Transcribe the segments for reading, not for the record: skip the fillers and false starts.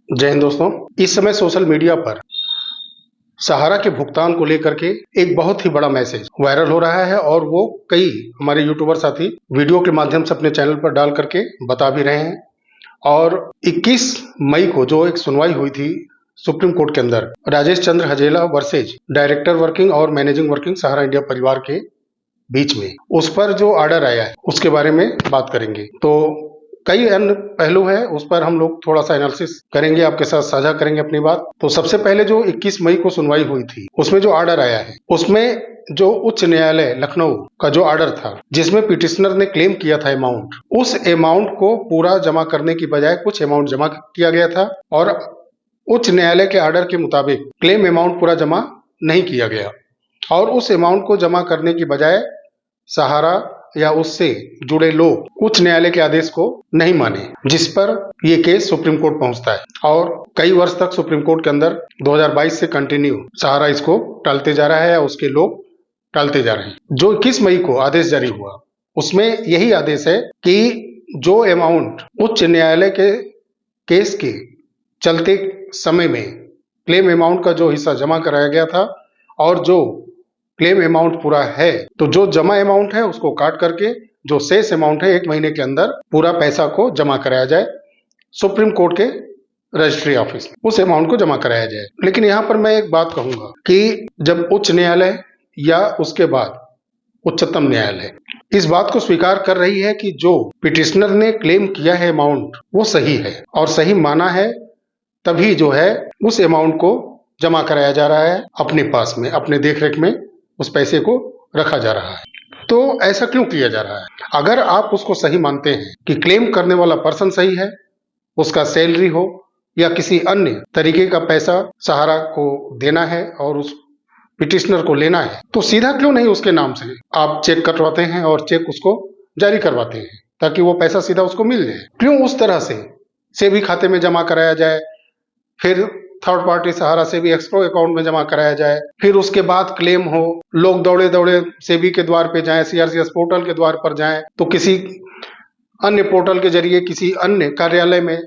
जय हिंद दोस्तों। इस समय सोशल मीडिया पर सहारा के भुगतान को लेकर के एक बहुत ही बड़ा मैसेज वायरल हो रहा है और वो कई हमारे यूट्यूबर साथी वीडियो के माध्यम से अपने चैनल पर डाल करके बता भी रहे हैं। और 21 मई को जो एक सुनवाई हुई थी सुप्रीम कोर्ट के अंदर, राजेश चंद्र हजेला वर्सेज डायरेक्टर वर्किंग और मैनेजिंग वर्किंग सहारा इंडिया परिवार के बीच में, उस पर जो ऑर्डर आया है उसके बारे में बात करेंगे। तो कई अन्य पहलू है, उस पर हम लोग थोड़ा सा एनालिसिस करेंगे, आपके साथ साझा करेंगे अपनी बात। तो सबसे पहले जो 21 मई को सुनवाई हुई थी उसमें जो ऑर्डर आया है, उसमें जो उच्च न्यायालय लखनऊ का जो ऑर्डर था जिसमें पिटिशनर ने क्लेम किया था अमाउंट, उस अमाउंट को पूरा जमा करने की बजाय कुछ अमाउंट जमा किया गया था और उच्च न्यायालय के ऑर्डर के मुताबिक क्लेम अमाउंट पूरा जमा नहीं किया गया और उस अमाउंट को जमा करने की बजाय सहारा या उससे जुड़े लोग उच्च न्यायालय के आदेश को नहीं माने, जिस पर ये केस सुप्रीम कोर्ट पहुंचता है और कई वर्ष तक सुप्रीम कोर्ट के अंदर 2022 से कंटिन्यू सहारा इसको टालते जा रहा है या उसके लोग टालते जा रहे हैं। जो 21 मई को आदेश जारी हुआ उसमें यही आदेश है कि जो अमाउंट उच्च न्यायालय के केस के चलते समय में क्लेम अमाउंट का जो हिस्सा जमा कराया गया था और जो क्लेम अमाउंट पूरा है, तो जो जमा अमाउंट है उसको काट करके जो शेष अमाउंट है 1 महीने के अंदर पूरा पैसा को जमा कराया जाए सुप्रीम कोर्ट के रजिस्ट्री ऑफिस में, उस अमाउंट को जमा कराया जाए। लेकिन यहाँ पर मैं एक बात कहूंगा कि जब उच्च न्यायालय या उसके बाद उच्चतम न्यायालय इस बात को स्वीकार कर रही है कि जो पिटिशनर ने क्लेम किया है अमाउंट वो सही है और सही माना है, तभी जो है उस अमाउंट को जमा कराया जा रहा है अपने पास में, अपने देखरेख में उस पैसे को रखा जा रहा है। तो ऐसा क्यों किया जा रहा है? अगर आप उसको सही मानते हैं कि क्लेम करने वाला पर्सन सही है, उसका सैलरी हो या किसी अन्य तरीके का पैसा सहारा को देना है और उस पिटिशनर को लेना है, तो सीधा क्यों नहीं उसके नाम से आप चेक कटवाते हैं और चेक उसको जारी करवाते हैं ताकि वो पैसा सीधा उसको मिल जाए? क्यों उस तरह से भी खाते में जमा कराया जाए, फिर थर्ड पार्टी सहारा से भी एस्क्रो अकाउंट में जमा कराया जाए, फिर उसके बाद क्लेम हो, लोग दौड़े दौड़े सेबी के द्वार पे जाएं, सीआरसीएस पोर्टल के द्वार पर जाएं, तो किसी अन्य पोर्टल के जरिए किसी अन्य कार्यालय में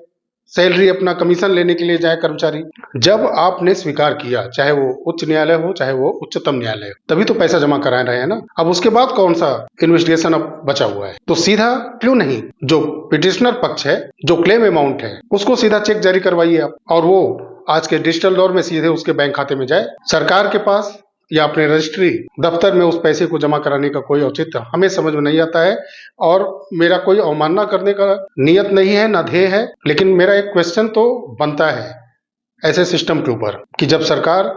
सैलरी अपना कमीशन लेने के लिए जाए कर्मचारी। जब आपने स्वीकार किया, चाहे वो उच्च न्यायालय हो चाहे वो उच्चतम न्यायालय हो, तभी तो पैसा जमा करा रहे हैं ना। अब उसके बाद कौन सा इन्वेस्टिगेशन अब बचा हुआ है? तो सीधा क्यों नहीं जो पिटिशनर पक्ष है, जो क्लेम अमाउंट है, उसको सीधा चेक जारी करवाइए आप और वो आज के डिजिटल दौर में सीधे उसके बैंक खाते में जाए। सरकार के पास या अपने रजिस्ट्री दफ्तर में उस पैसे को जमा कराने का कोई औचित्य हमें समझ में नहीं आता है और मेरा कोई अवमानना करने का नियत नहीं है, ना ध्येय है, लेकिन मेरा एक क्वेश्चन तो बनता है ऐसे सिस्टम के ऊपर कि जब सरकार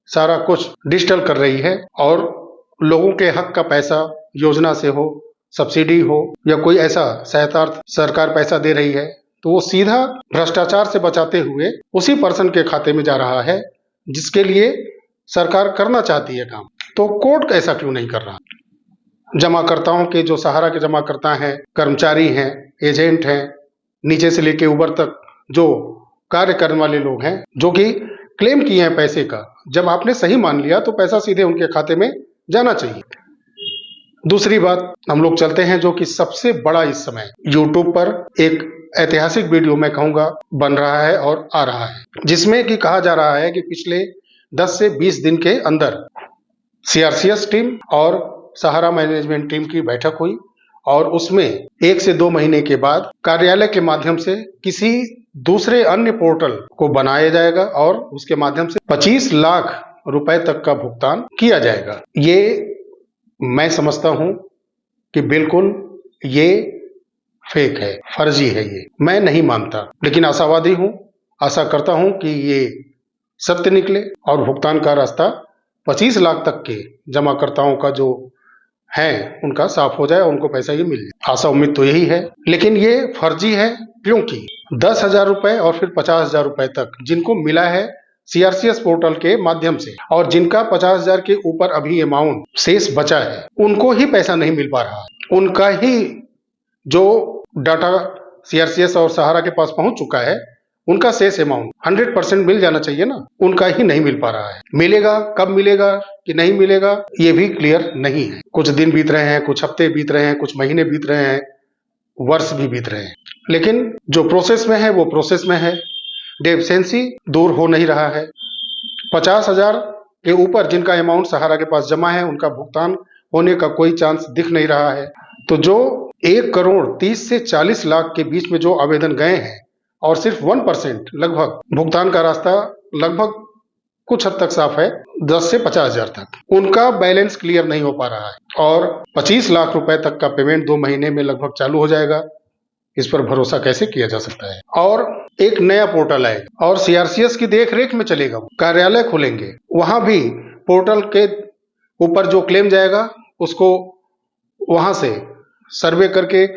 सारा कुछ डिजिटल कर रही है और लोगों के हक का पैसा योजना से हो, सब्सिडी हो या कोई ऐसा सहायतार्थ सरकार पैसा दे रही है, तो वो सीधा भ्रष्टाचार से बचाते हुए उसी पर्सन के खाते में जा रहा है जिसके लिए सरकार करना चाहती है काम। तो कोर्ट ऐसा क्यों नहीं कर रहा? जमाकर्ताओं के जो सहारा के जमाकर्ता हैं, कर्मचारी हैं, एजेंट हैं, नीचे से लेके ऊपर तक जो कार्य करने वाले लोग हैं, जो कि क्लेम किए हैं पैसे का, जब आपने सही मान लिया तो पैसा सीधे उनके खाते में जाना चाहिए। दूसरी बात हम लोग चलते हैं, जो कि सबसे बड़ा इस समय यूट्यूब पर एक ऐतिहासिक वीडियो मैं कहूंगा बन रहा है और आ रहा है, जिसमें कि कहा जा रहा है कि पिछले 10 से 20 दिन के अंदर सीआरसीएस टीम और सहारा मैनेजमेंट टीम की बैठक हुई और उसमें 1 से 2 महीने के बाद कार्यालय के माध्यम से किसी दूसरे अन्य पोर्टल को बनाया जाएगा और उसके माध्यम से 25 लाख रुपए तक का भुगतान किया जाएगा। ये मैं समझता हूं कि बिल्कुल ये फेक है, फर्जी है, ये मैं नहीं मानता, लेकिन आशावादी हूं, आशा करता हूं कि ये सत्य निकले और भुगतान का रास्ता 25 लाख तक के जमाकर्ताओं का जो है उनका साफ हो जाए, उनको पैसा ही मिल जाए। आशा उम्मीद तो यही है, लेकिन ये फर्जी है क्योंकि 10,000 रुपए और फिर 50,000 रुपए तक जिनको मिला है सीआरसीएस पोर्टल के माध्यम से और जिनका 50,000 के ऊपर अभी अमाउंट शेष बचा है, उनको ही पैसा नहीं मिल पा रहा। उनका ही जो डाटा सीआरसीएस और सहारा के पास पहुंच चुका है, उनका शेष अमाउंट 100% मिल जाना चाहिए ना, उनका ही नहीं मिल पा रहा है। मिलेगा, कब मिलेगा कि नहीं मिलेगा ये भी क्लियर नहीं है। कुछ दिन बीत रहे हैं, कुछ हफ्ते बीत रहे हैं, कुछ महीने बीत रहे हैं, वर्ष भी बीत रहे हैं, लेकिन जो प्रोसेस में है वो प्रोसेस में है। डेफिशिएंसी दूर हो नहीं रहा है। 50,000 के ऊपर जिनका अमाउंट सहारा के पास जमा है उनका भुगतान होने का कोई चांस दिख नहीं रहा है। तो जो 1 करोड़ 30 से 40 लाख के बीच में जो आवेदन गए हैं और सिर्फ 1% लगभग भुगतान का रास्ता लगभग कुछ हद तक साफ है, 10 से 50,000 तक उनका बैलेंस क्लियर नहीं हो पा रहा है और 25 लाख रुपए तक का पेमेंट 2 महीने में लगभग चालू हो जाएगा। इस पर भरोसा कैसे किया जा सकता है। और एक नया पोर्टल आएगा और सीआरसीएस की देख रेख में चलेगा, कार्यालय खोलेंगे, वहां भी पोर्टल के ऊपर जो क्लेम जाएगा उसको वहां से सर्वे करके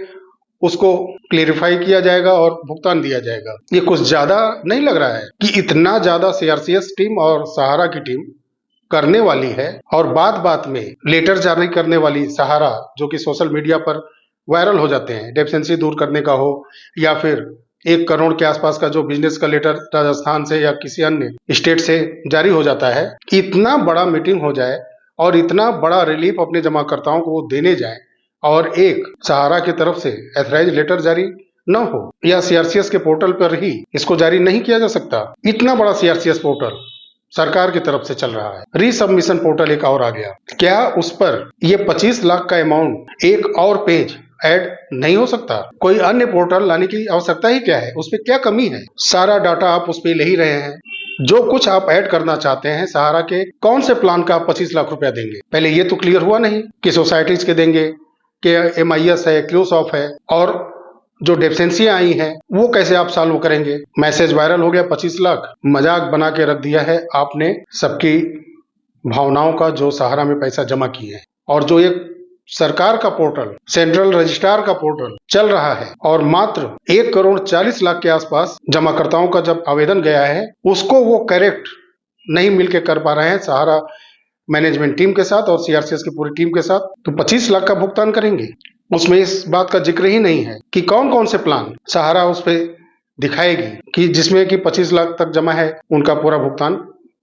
उसको क्लेरिफाई किया जाएगा और भुगतान दिया जाएगा। ये कुछ ज्यादा नहीं लग रहा है कि इतना ज्यादा सीआरसीएस टीम और सहारा की टीम करने वाली है और बात बात में लेटर जारी करने वाली सहारा जो कि सोशल मीडिया पर वायरल हो जाते हैं, डेफिशिएंसी दूर करने का हो या फिर 1 करोड़ के आसपास का जो बिजनेस का लेटर राजस्थान से या किसी अन्य स्टेट से जारी हो जाता है, इतना बड़ा मीटिंग हो जाए और इतना बड़ा रिलीफ अपने जमाकर्ताओं को वो देने जाए और एक सहारा की तरफ से एथराइज लेटर जारी न हो या सीआरसीएस के पोर्टल पर ही इसको जारी नहीं किया जा सकता। इतना बड़ा सीआरसीएस पोर्टल सरकार की तरफ से चल रहा है। रीसबमिशन पोर्टल एक और आ गया, क्या उस पर ये 25 लाख का अमाउंट एक और पेज ऐड नहीं हो सकता? कोई अन्य पोर्टल लाने की आवश्यकता ही क्या है? उस पर क्या कमी है? सारा डाटा आप उस पर ले ही रहे हैं। जो कुछ आप ऐड करना चाहते हैं सहारा के कौन से प्लान का आप 25 लाख रुपया देंगे? पहले ये तो क्लियर हुआ नहीं कि सोसाइटीज के देंगे, कि MIS है, क्यूसॉफ है और जो डेफिशिएंसियां आई हैं वो कैसे आप सॉल्व करेंगे? मैसेज वायरल हो गया 25 लाख, मजाक बना के रख दिया है आपने सबकी भावनाओं का जो सहारा में पैसा जमा किए हैं। और जो एक सरकार का पोर्टल, सेंट्रल रजिस्ट्रार का पोर्टल चल रहा है और मात्र 1 करोड़ 40 लाख के आसपास जमाकर्ताओं का जब आवेदन गया है उसको वो करेक्ट नहीं मिलके कर पा रहे हैं सहारा मैनेजमेंट टीम के साथ और सीआरसीएस की पूरी टीम के साथ, तो 25 लाख का भुगतान करेंगे। उसमें इस बात का जिक्र ही नहीं है कि कौन कौन से प्लान सहारा उस पे दिखाएगी कि जिसमें कि 25 लाख तक जमा है उनका पूरा भुगतान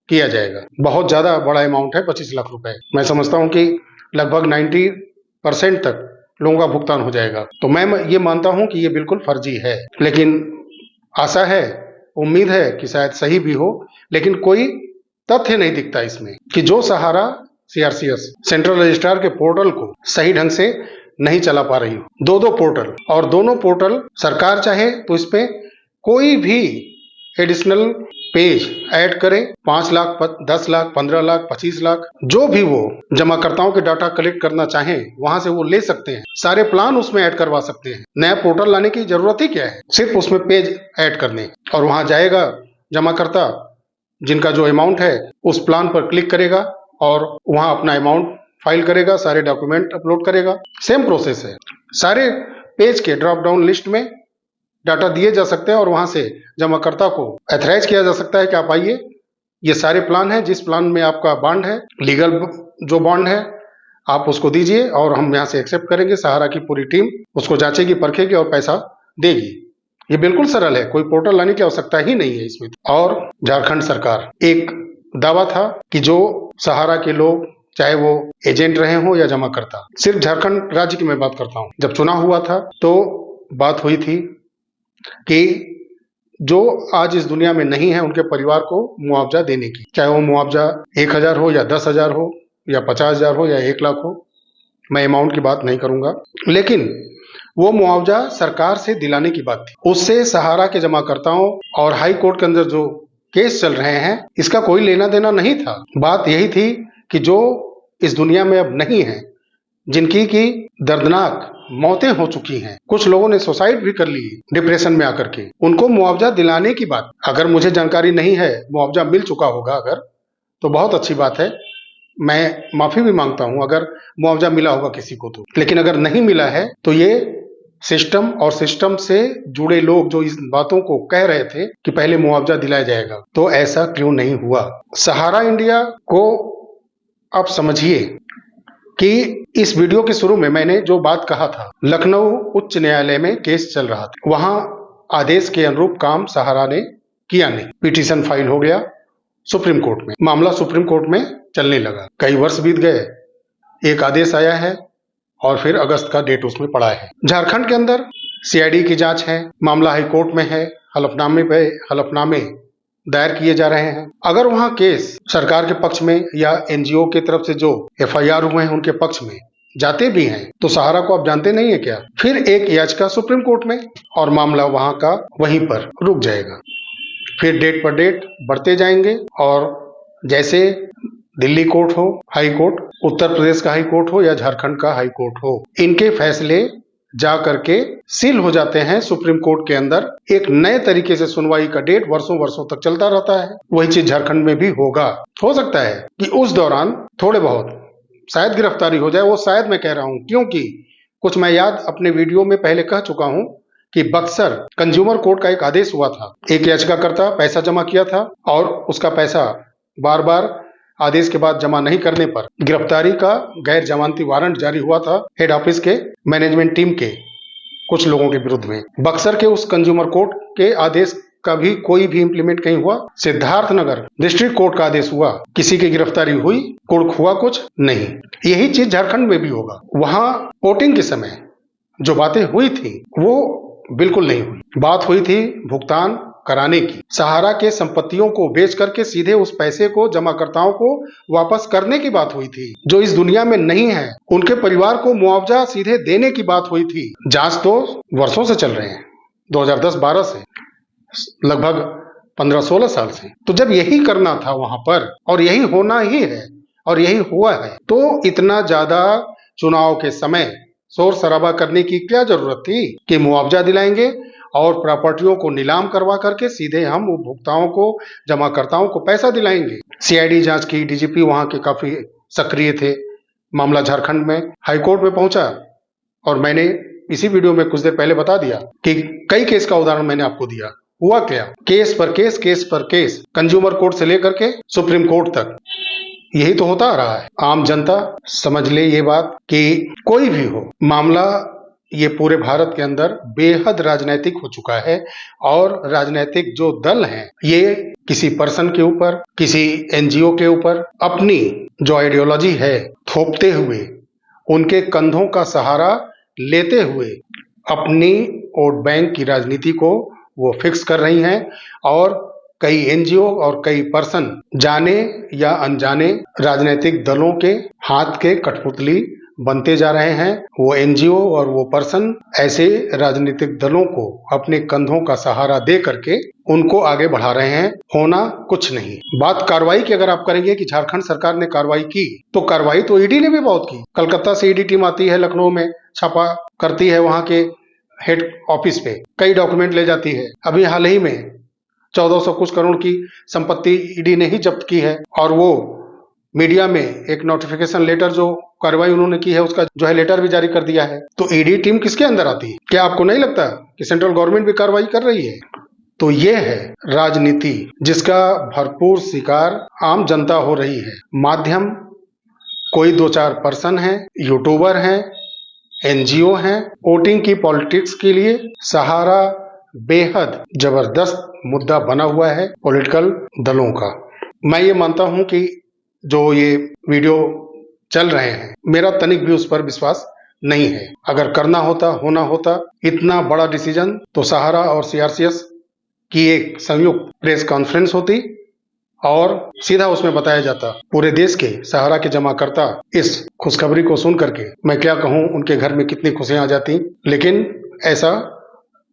किया जाएगा। बहुत ज्यादा बड़ा अमाउंट है 25 लाख रुपए। मैं समझता हूं कि लगभग 90% तक लोगों का भुगतान हो जाएगा। तो मैं ये मानता हूं कि ये बिल्कुल फर्जी है, लेकिन आशा है, उम्मीद है कि शायद सही भी हो, लेकिन कोई तथ्य नहीं दिखता इसमें कि जो सहारा सीआरसीएस सेंट्रल रजिस्ट्रार के पोर्टल को सही ढंग से नहीं चला पा रही हो। 2 पोर्टल और दोनों पोर्टल सरकार चाहे तो इस पे कोई भी एडिशनल पेज ऐड करे, 5 लाख, 10 लाख, 15 लाख, 25 लाख, जो भी वो जमाकर्ताओं के डाटा कलेक्ट करना चाहें वहां से वो ले सकते हैं। सारे प्लान उसमें ऐड करवा सकते हैं। नया पोर्टल लाने की जरूरत ही क्या है? सिर्फ उसमें पेज ऐड करने और वहां जाएगा जमाकर्ता, जिनका जो अमाउंट है उस प्लान पर क्लिक करेगा और वहां अपना अमाउंट फाइल करेगा, सारे डॉक्यूमेंट अपलोड करेगा। सेम प्रोसेस है। सारे पेज के ड्रॉप डाउन लिस्ट में डाटा दिए जा सकते हैं और वहां से जमाकर्ता को एथराइज किया जा सकता है कि आप आइए, ये सारे प्लान हैं, जिस प्लान में आपका बॉन्ड है, लीगल जो बॉन्ड है आप उसको दीजिए और हम यहाँ से एक्सेप्ट करेंगे। सहारा की पूरी टीम उसको जांचेगी, परखेगी और पैसा देगी। ये बिल्कुल सरल है, कोई पोर्टल लाने की आवश्यकता ही नहीं है इसमें। और झारखंड सरकार, एक दावा था कि जो सहारा के लोग चाहे वो एजेंट रहे हो या जमाकर्ता, सिर्फ झारखंड राज्य की मैं बात करता हूं, जब चुनाव हुआ था तो बात हुई थी कि जो आज इस दुनिया में नहीं है उनके परिवार को मुआवजा देने की, चाहे वो मुआवजा 1,000 हो या 10,000 हो या 50,000 हो या 1 लाख हो, मैं अमाउंट की बात नहीं करूंगा, लेकिन वो मुआवजा सरकार से दिलाने की बात थी। उससे सहारा के जमाकर्ताओं और हाई कोर्ट के अंदर जो केस चल रहे हैं इसका कोई लेना देना नहीं था। बात यही थी कि जो इस दुनिया में अब नहीं है, जिनकी की दर्दनाक मौतें हो चुकी हैं, कुछ लोगों ने सुसाइड भी कर ली डिप्रेशन में आकर के, उनको मुआवजा दिलाने की बात। अगर मुझे जानकारी नहीं है, मुआवजा मिल चुका होगा अगर, तो बहुत अच्छी बात है, मैं माफी भी मांगता हूं अगर मुआवजा मिला होगा किसी को तो। लेकिन अगर नहीं मिला है तो ये सिस्टम और सिस्टम से जुड़े लोग जो इस बातों को कह रहे थे कि पहले मुआवजा दिलाया जाएगा, तो ऐसा क्यों नहीं हुआ? सहारा इंडिया को आप समझिए कि इस वीडियो के शुरू में मैंने जो बात कहा था, लखनऊ उच्च न्यायालय में केस चल रहा था, वहां आदेश के अनुरूप काम सहारा ने किया नहीं, पिटीशन फाइल हो गया सुप्रीम कोर्ट में, मामला सुप्रीम कोर्ट में चलने लगा, कई वर्ष बीत गए, एक आदेश आया है और फिर अगस्त का डेट उसमें पड़ा है। झारखंड के अंदर सीआईडी की जांच है, मामला हाई कोर्ट में है, हलफनामे पे हलफनामे दायर किए जा रहे हैं। अगर वहां केस सरकार के पक्ष में या एनजीओ की तरफ से जो एफआईआर हुए हैं उनके पक्ष में जाते भी हैं तो सहारा को आप जानते नहीं है क्या, फिर एक याचिका सुप्रीम कोर्ट में और मामला वहां का वहीं पर रुक जाएगा। फिर डेट पर डेट बढ़ते जाएंगे और जैसे दिल्ली कोर्ट हो, हाई कोर्ट, उत्तर प्रदेश का हाई कोर्ट हो या झारखंड का हाई कोर्ट हो, इनके फैसले जा करके सील हो जाते हैं सुप्रीम कोर्ट के अंदर। एक नए तरीके से सुनवाई का डेट वर्षों वर्षों तक चलता रहता है। वही चीज झारखंड में भी होगा। हो सकता है कि उस दौरान थोड़े बहुत शायद गिरफ्तारी हो जाए, वो शायद मैं कह रहा हूं क्योंकि कुछ मैं याद अपने वीडियो में पहले कह चुका हूं कि बक्सर कंज्यूमर कोर्ट का एक आदेश हुआ था। एक याचिकाकर्ता पैसा जमा किया था और उसका पैसा बार बार आदेश के बाद जमा नहीं करने पर गिरफ्तारी का गैर जमानती वारंट जारी हुआ था हेड ऑफिस के मैनेजमेंट टीम के कुछ लोगों के विरुद्ध में। बक्सर के उस कंज्यूमर कोर्ट के आदेश का भी कोई भी इंप्लीमेंट नहीं हुआ। सिद्धार्थनगर डिस्ट्रिक्ट कोर्ट का आदेश हुआ, किसी की गिरफ्तारी हुई, कुर्क हुआ कुछ नहीं। यही चीज झारखंड में भी होगा। वहां वोटिंग के समय जो बातें हुई थी वो बिल्कुल नहीं हुई। बात हुई थी भुगतान कराने की, सहारा के संपत्तियों को बेच करके सीधे उस पैसे को जमाकर्ताओं को वापस करने की बात हुई थी। जो इस दुनिया में नहीं है उनके परिवार को मुआवजा सीधे देने की बात हुई थी। जांच तो वर्षों से चल रहे हैं, 2010-12 से, लगभग 15-16 साल से। तो जब यही करना था वहां पर और यही होना ही है और यही हुआ है तो इतना ज्यादा चुनाव के समय शोर शराबा करने की क्या जरूरत थी कि मुआवजा दिलाएंगे और प्रॉपर्टियों को नीलाम करवा करके सीधे हम उपभोक्ताओं को, जमाकर्ताओं को पैसा दिलाएंगे। सीआईडी जांच की, डीजीपी वहां के काफी सक्रिय थे। मामला झारखंड में हाईकोर्ट में पहुंचा और मैंने इसी वीडियो में कुछ देर पहले बता दिया कि कई केस का उदाहरण मैंने आपको दिया। हुआ क्या, केस पर केस, केस पर केस, कंज्यूमर कोर्ट से लेकर के सुप्रीम कोर्ट तक यही तो होता आ रहा है। आम जनता समझ ले ये बात कि कोई भी हो मामला, ये पूरे भारत के अंदर बेहद राजनीतिक हो चुका है और राजनीतिक जो दल हैं ये किसी पर्सन के ऊपर, किसी एनजीओ के ऊपर अपनी जो आइडियोलॉजी है थोपते हुए, उनके कंधों का सहारा लेते हुए अपनी वोट बैंक की राजनीति को वो फिक्स कर रही हैं और कई एनजीओ और कई पर्सन जाने या अनजाने राजनीतिक दलों के हाथ के कठपुतली बनते जा रहे हैं। वो एनजीओ और वो पर्सन ऐसे राजनीतिक दलों को अपने कंधों का सहारा दे करके उनको आगे बढ़ा रहे हैं। होना कुछ नहीं। बात कार्रवाई की अगर आप करेंगे कि झारखंड सरकार ने कार्रवाई की, तो कार्रवाई तो ईडी ने भी बहुत की। कलकत्ता से ईडी टीम आती है, लखनऊ में छापा करती है, वहां के हेड ऑफिस पे कई डॉक्यूमेंट ले जाती है। अभी हाल ही में 1400 कुछ करोड़ की संपत्ति ईडी ने ही जब्त की है और वो मीडिया में एक नोटिफिकेशन लेटर जो कार्रवाई उन्होंने की है उसका जो है लेटर भी जारी कर दिया है। तो ईडी टीम किसके अंदर आती है? क्या आपको नहीं लगता कि सेंट्रल गवर्नमेंट भी कार्रवाई कर रही है? तो ये है राजनीति जिसका भरपूर शिकार आम जनता हो रही है। माध्यम कोई 2-4 पर्सन है, यूट्यूबर हैं, एनजीओ हैं। वोटिंग की पॉलिटिक्स के लिए सहारा बेहद जबरदस्त मुद्दा बना हुआ है पॉलिटिकल दलों का। मैं ये मानता हूं कि जो ये वीडियो चल रहे हैं, मेरा तनिक भी उस पर विश्वास नहीं है। अगर करना होता, होना होता इतना बड़ा डिसीजन तो सहारा और सीआरसीएस की एक संयुक्त प्रेस कॉन्फ्रेंस होती और सीधा उसमें बताया जाता पूरे देश के सहारा के जमाकर्ता इस खुशखबरी को सुन करके मैं क्या कहूं, उनके घर में कितनी खुशियां आ जाती। लेकिन ऐसा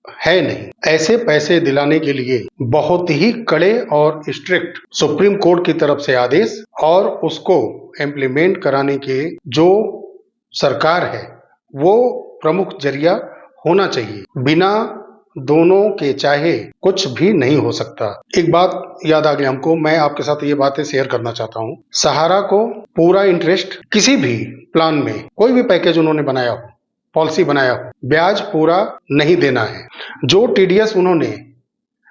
है नहीं। ऐसे पैसे दिलाने के लिए बहुत ही कड़े और स्ट्रिक्ट सुप्रीम कोर्ट की तरफ से आदेश और उसको इम्प्लीमेंट कराने के जो सरकार है वो प्रमुख जरिया होना चाहिए। बिना दोनों के चाहे कुछ भी नहीं हो सकता। एक बात याद आ गई हमको, मैं आपके साथ ये बातें शेयर करना चाहता हूँ। सहारा को पूरा इंटरेस्ट किसी भी प्लान में, कोई भी पैकेज उन्होंने बनाया हो, पॉलिसी बनाया हो, ब्याज पूरा नहीं देना है। जो टीडीएस उन्होंने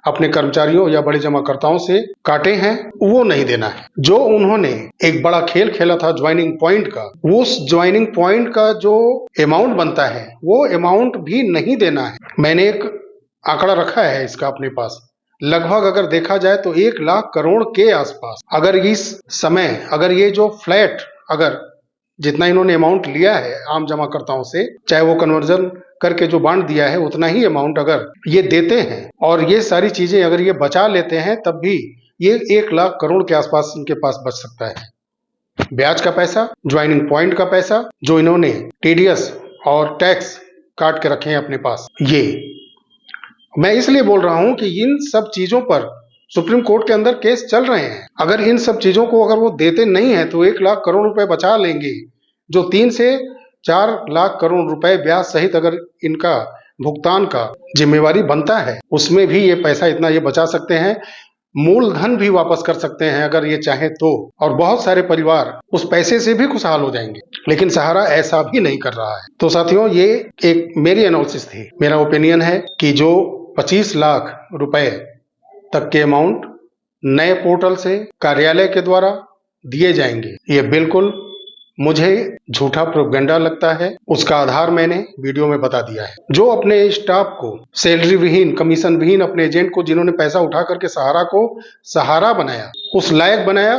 अपने कर्मचारियों या बड़े जमाकर्ताओं से काटे हैं वो नहीं देना है। जो उन्होंने एक बड़ा खेल खेला था ज्वाइनिंग पॉइंट का, उस ज्वाइनिंग पॉइंट का जो अमाउंट बनता है वो अमाउंट भी नहीं देना है। मैंने एक आंकड़ा रखा है इसका अपने पास, लगभग अगर देखा जाए तो 1 लाख करोड़ के आसपास। अगर इस समय अगर ये जो फ्लैट, अगर जितना इन्होंने अमाउंट लिया है आम जमाकर्ताओं से, चाहे वो कन्वर्जन करके जो बांट दिया है उतना ही अमाउंट अगर ये देते हैं और ये सारी चीजें अगर ये बचा लेते हैं तब भी ये 1 लाख करोड़ के आसपास इनके पास बच सकता है। ब्याज का पैसा, ज्वाइनिंग पॉइंट का पैसा जो इन्होंने टीडीएस और टैक्स काट के रखे हैं अपने पास, ये मैं इसलिए बोल रहा हूं कि इन सब चीजों पर सुप्रीम कोर्ट के अंदर केस चल रहे हैं। अगर इन सब चीजों को अगर वो देते नहीं है तो 1 लाख करोड़ रुपए बचा लेंगे, जो 3 से 4 लाख करोड़ रुपए ब्याज सहित अगर इनका भुगतान का जिम्मेवारी बनता है, उसमें भी ये पैसा इतना ये बचा सकते हैं, मूलधन भी वापस कर सकते हैं अगर ये चाहे तो, और बहुत सारे परिवार उस पैसे से भी खुशहाल हो जाएंगे। लेकिन सहारा ऐसा भी नहीं कर रहा है। तो साथियों, ये एक मेरी एनालिसिस थी, मेरा ओपिनियन है कि जो 25 लाख रुपए तक के अमाउंट नए पोर्टल से कार्यालय के द्वारा दिए जाएंगे, ये बिल्कुल मुझे झूठा प्रोपेगेंडा लगता है। उसका आधार मैंने वीडियो में बता दिया है। जो अपने स्टाफ को सैलरी विहीन, कमीशन विहीन, अपने एजेंट को जिन्होंने पैसा उठा करके सहारा को सहारा बनाया, उस लायक बनाया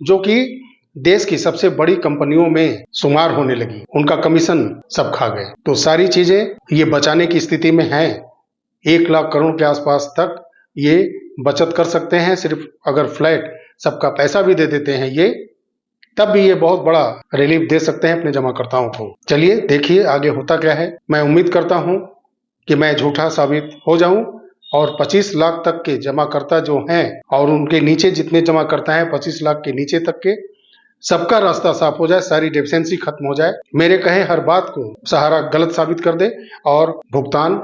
जो कि देश की सबसे बड़ी कंपनियों में शुमार होने लगी, उनका कमीशन सब खा गए। तो सारी चीजें ये बचाने की स्थिति में हैं। 1 लाख करोड़ के आसपास तक ये बचत कर सकते हैं, सिर्फ अगर फ्लैट सबका पैसा भी दे देते हैं ये, तब भी ये बहुत बड़ा रिलीफ दे सकते हैं अपने जमाकर्ताओं को। चलिए देखिए आगे होता क्या है। मैं उम्मीद करता हूं कि मैं झूठा साबित हो जाऊं और 25 लाख तक के जमाकर्ता जो हैं और उनके नीचे जितने जमाकर्ता हैं 25 लाख के नीचे तक के, सबका रास्ता साफ हो जाए, सारी डेफिशिएंसी खत्म हो जाए, मेरे कहे हर बात को सहारा गलत साबित कर दे और भुगतान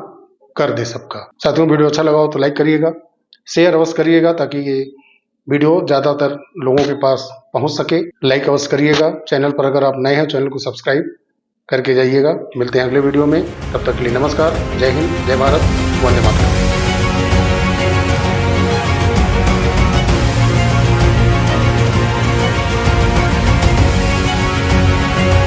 कर दे सबका। साथियों, वीडियो अच्छा लगा हो तो लाइक करिएगा, शेयर अवश्य करिएगा ताकि ये वीडियो ज्यादातर लोगों के पास पहुंच सके। लाइक अवश्य करिएगा। चैनल पर अगर आप नए हैं चैनल को सब्सक्राइब करके जाइएगा। मिलते हैं अगले वीडियो में, तब तक के लिए नमस्कार। जय हिंद, जय भारत, वंदे मातरम।